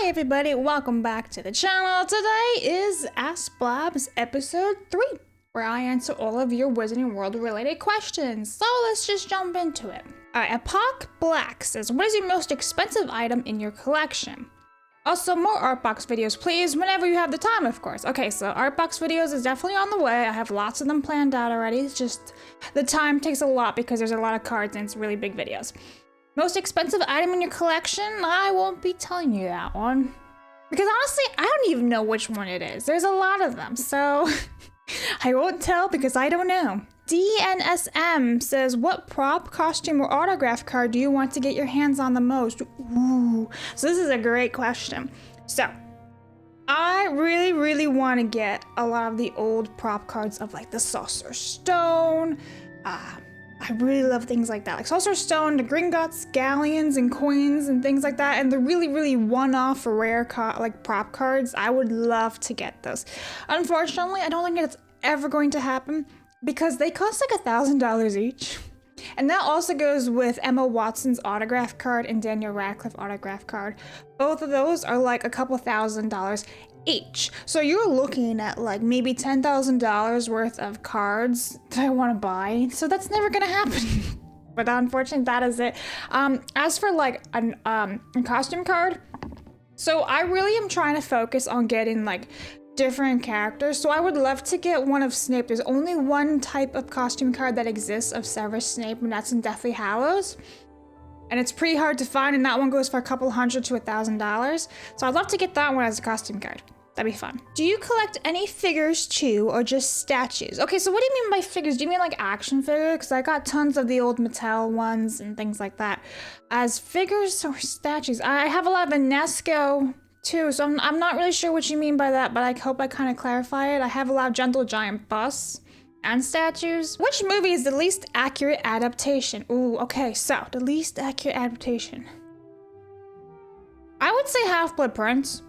Hi everybody, welcome back to the channel. Today is Ask Blabs episode 3, where I answer all of your Wizarding World related questions. So let's just jump into it. Alright, Apoc Black says, what is your most expensive item in your collection? Also, more art box videos, please, whenever you have the time, of course. Okay, so art box videos is definitely on the way. I have lots of them planned out already. It's just the time takes a lot because there's a lot of cards and it's really big videos. Most expensive item in your collection? I won't be telling you that one. Because honestly, I don't even know which one it is. There's a lot of them, so I won't tell because I don't know. DNSM says, what prop, costume, or autograph card do you want to get your hands on the most? Ooh, so this is a great question. So, I really want to get a lot of the old prop cards of like the Sorcerer's Stone. I really love things like that, like Sorcerer's Stone, the Gringotts, Galleons, and coins, and things like that. And the really one-off rare prop cards, I would love to get those. Unfortunately, I don't think it's ever going to happen because they cost like $1,000 each. And that also goes with Emma Watson's autograph card and Daniel Radcliffe autograph card. Both of those are like a couple $1,000s each. So you're looking at like maybe $10,000 worth of cards that I want to buy. So that's never gonna happen. But unfortunately, that is it. As for like a costume card, so I really am trying to focus on getting like different characters. So I would love to get one of Snape. There's only one type of costume card that exists of Severus Snape, and that's in Deathly Hallows. And it's pretty hard to find, and that one goes for a couple $100 to $1,000. So I'd love to get that one as a costume card. That'd be fun. Do you collect any figures too, or just statues? Okay, so what do you mean by figures? Do you mean like action figures? Because I got tons of the old Mattel ones and things like that. As figures or statues? I have a lot of Inesco too, so I'm not really sure what you mean by that, but I hope I kind of clarify it. I have a lot of Gentle Giant busts and statues. Which movie is the least accurate adaptation? Ooh, okay, so the least accurate adaptation. I would say Half-Blood Prince.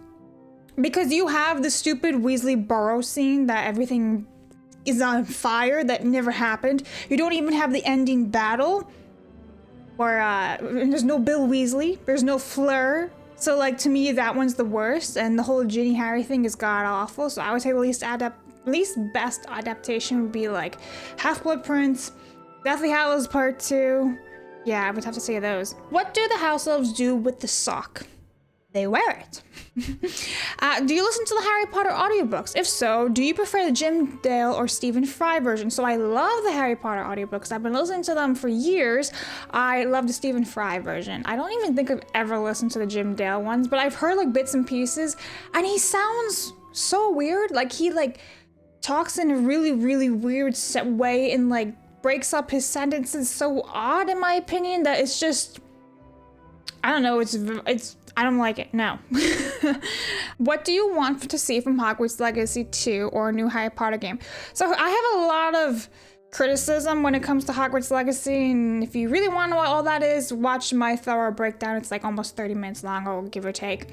Because you have the stupid Weasley Burrow scene that everything is on fire that never happened. You don't even have the ending battle where there's no Bill Weasley, there's no Fleur. So like to me that one's the worst, and the whole Ginny Harry thing is god awful. So I would say the least best adaptation would be like Half-Blood Prince, Deathly Hallows Part 2. Yeah, I would have to say those. What do the house elves do with the sock? They wear it. Do you listen to the Harry Potter audiobooks? If so, do you prefer the Jim Dale or Stephen Fry version? So I love the Harry Potter audiobooks. I've been listening to them for years. I love the Stephen Fry version. I don't even think I've ever listened to the Jim Dale ones, but I've heard like bits and pieces, and he sounds so weird. Like he like talks in a really weird way and like breaks up his sentences so odd in my opinion that it's just, I don't know, it's I don't like it, no. What do you want to see from Hogwarts Legacy 2 or a new Harry Potter game? So I have a lot of criticism when it comes to Hogwarts Legacy, and if you really want to know what all that is, watch my thorough breakdown. It's like almost 30 minutes long, or give or take.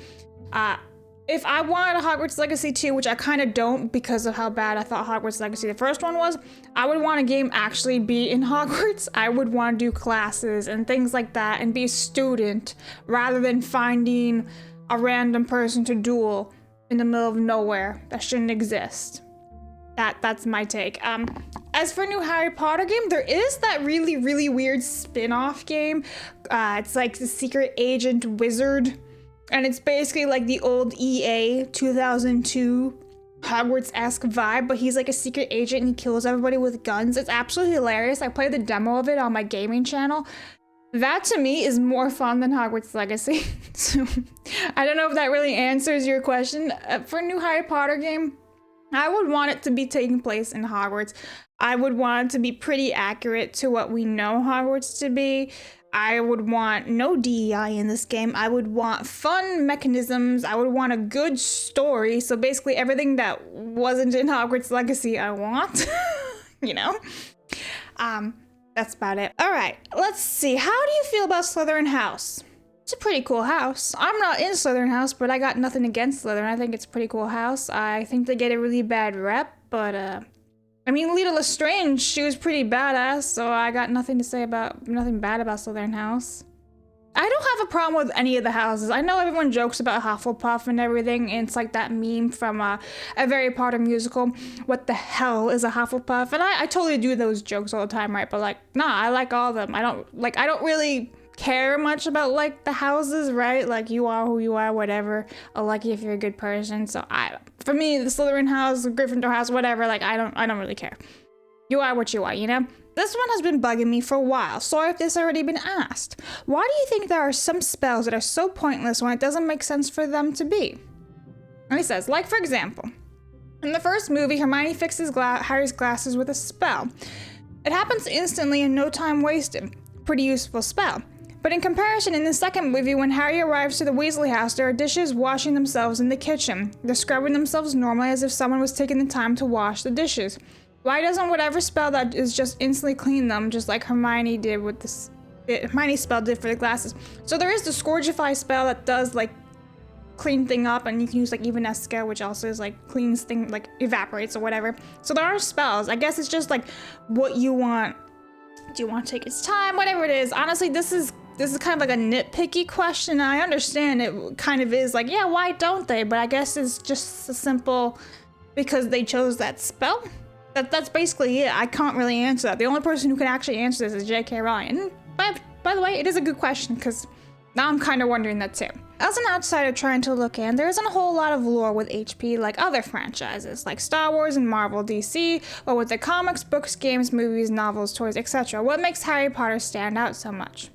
If I wanted a Hogwarts Legacy 2, which I kind of don't because of how bad I thought Hogwarts Legacy the first one was, I would want a game actually be in Hogwarts. I would want to do classes and things like that and be a student rather than finding a random person to duel in the middle of nowhere that shouldn't exist. That's my take. As for new Harry Potter game, there is that really weird spin-off game. It's like the Secret Agent Wizard. And it's basically like the old EA 2002 Hogwarts-esque vibe, but he's like a secret agent and he kills everybody with guns. It's absolutely hilarious. I played the demo of it on my gaming channel. That to me is more fun than Hogwarts Legacy. So I don't know if that really answers your question. For a new Harry Potter game, I would want it to be taking place in Hogwarts. I would want it to be pretty accurate to what we know Hogwarts to be. I would want no DEI in this game. I would want fun mechanisms. I would want a good story. So basically everything that wasn't in Hogwarts Legacy, I want, you know? That's about it. All right, let's see. How do you feel about Slytherin House? It's a pretty cool house. I'm not in Slytherin House, but I got nothing against Slytherin. I think it's a pretty cool house. I think they get a really bad rep, but I mean, Lita Lestrange, she was pretty badass, so I got nothing bad about Slytherin House. I don't have a problem with any of the houses. I know everyone jokes about Hufflepuff and everything, and it's like that meme from a Very Potter musical. What the hell is a Hufflepuff? And I totally do those jokes all the time, right? But like, nah, I like all of them. I don't really care much about like the houses, right? Like, you are who you are, whatever. I'll like you if you're a good person. So for me, the Slytherin house, the Gryffindor house, whatever. Like, I don't really care. You are what you are, you know? This one has been bugging me for a while. Sorry if this already been asked. Why do you think there are some spells that are so pointless when it doesn't make sense for them to be? And he says, like for example, in the first movie, Hermione fixes Harry's glasses with a spell. It happens instantly and no time wasted. Pretty useful spell. But in comparison, in the second movie, when Harry arrives to the Weasley house, there are dishes washing themselves in the kitchen. They're scrubbing themselves normally as if someone was taking the time to wash the dishes. Why doesn't whatever spell that is just instantly clean them, just like Hermione did with this? Hermione's spell did for the glasses. So there is the Scourgify spell that does like clean thing up, and you can use like Evanesca, which also is like cleans thing, like evaporates or whatever. So there are spells. I guess it's just like what you want. Do you want to take its time? Whatever it is. Honestly, this is kind of like a nitpicky question. I understand it kind of is like, yeah, why don't they? But I guess it's just a simple because they chose that spell. That's basically it. I can't really answer that. The only person who can actually answer this is J.K. Rowling. And by the way, it is a good question because now I'm kind of wondering that too. As an outsider trying to look in, there isn't a whole lot of lore with HP like other franchises, like Star Wars and Marvel, DC, or with the comics, books, games, movies, novels, toys, etc. What makes Harry Potter stand out so much?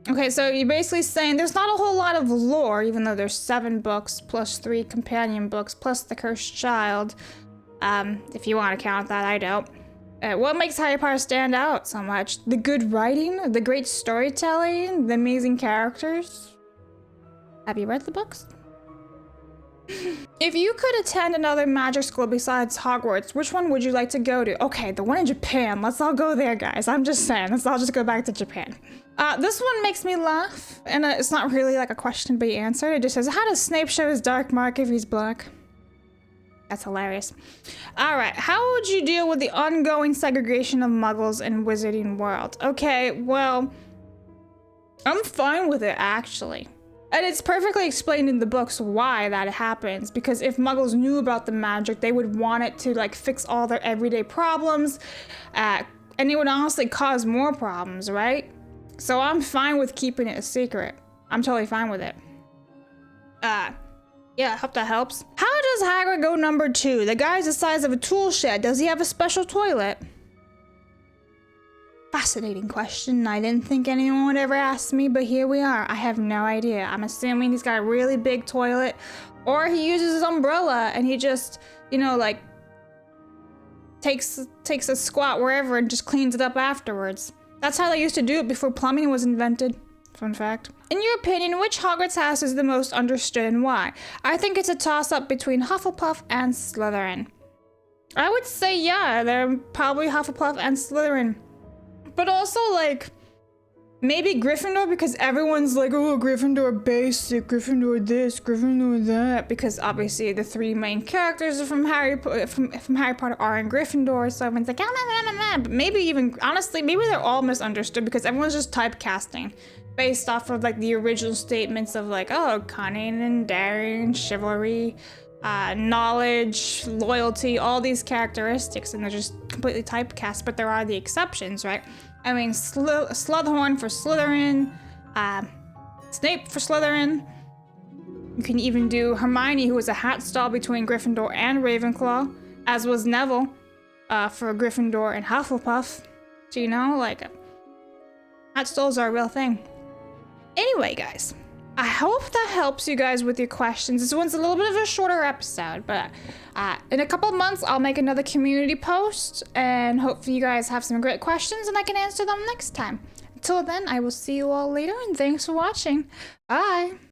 Okay, so you're basically saying there's not a whole lot of lore, even though there's 7 books, plus 3 companion books, plus The Cursed Child. If you want to count that, I don't. What makes Harry Potter stand out so much? The good writing, the great storytelling, the amazing characters. Have you read the books? If you could attend another magic school besides Hogwarts, which one would you like to go to? Okay, the one in Japan. Let's all go there, guys. I'm just saying. Let's all just go back to Japan. This one makes me laugh, and it's not really like a question to be answered. It just says, how does Snape show his dark mark if he's black? That's hilarious. All right, how would you deal with the ongoing segregation of muggles in Wizarding World? Okay, well, I'm fine with it, actually. And it's perfectly explained in the books why that happens, because if muggles knew about the magic, they would want it to like fix all their everyday problems, and it would honestly cause more problems, right? So I'm fine with keeping it a secret. I'm totally fine with it. Yeah, I hope that helps. How does Hagrid go number 2? The guy's the size of a tool shed. Does he have a special toilet? Fascinating question. I didn't think anyone would ever ask me, but here we are. I have no idea. I'm assuming he's got a really big toilet, or he uses his umbrella and he just, you know, like takes a squat wherever and just cleans it up afterwards. That's how they used to do it before plumbing was invented. Fun fact. In your opinion, which Hogwarts house is the most understood and why? I think it's a toss-up between Hufflepuff and Slytherin. I would say, yeah, they're probably Hufflepuff and Slytherin. But also, like, maybe Gryffindor, because everyone's like, oh, Gryffindor basic, Gryffindor this, Gryffindor that, because obviously the 3 main characters are from Harry Potter are in Gryffindor, so everyone's like, but maybe even, honestly, maybe they're all misunderstood because everyone's just typecasting based off of like the original statements of like, oh, cunning and daring, chivalry, knowledge, loyalty, all these characteristics, and they're just completely typecast, but there are the exceptions, right? I mean, Slughorn for Slytherin, Snape for Slytherin. You can even do Hermione, who was a hat stall between Gryffindor and Ravenclaw, as was Neville for Gryffindor and Hufflepuff. So, you know, like, hat stalls are a real thing. Anyway, guys, I hope that helps you guys with your questions. This one's a little bit of a shorter episode, but in a couple of months, I'll make another community post, and hopefully you guys have some great questions and I can answer them next time. Until then, I will see you all later, and thanks for watching. Bye!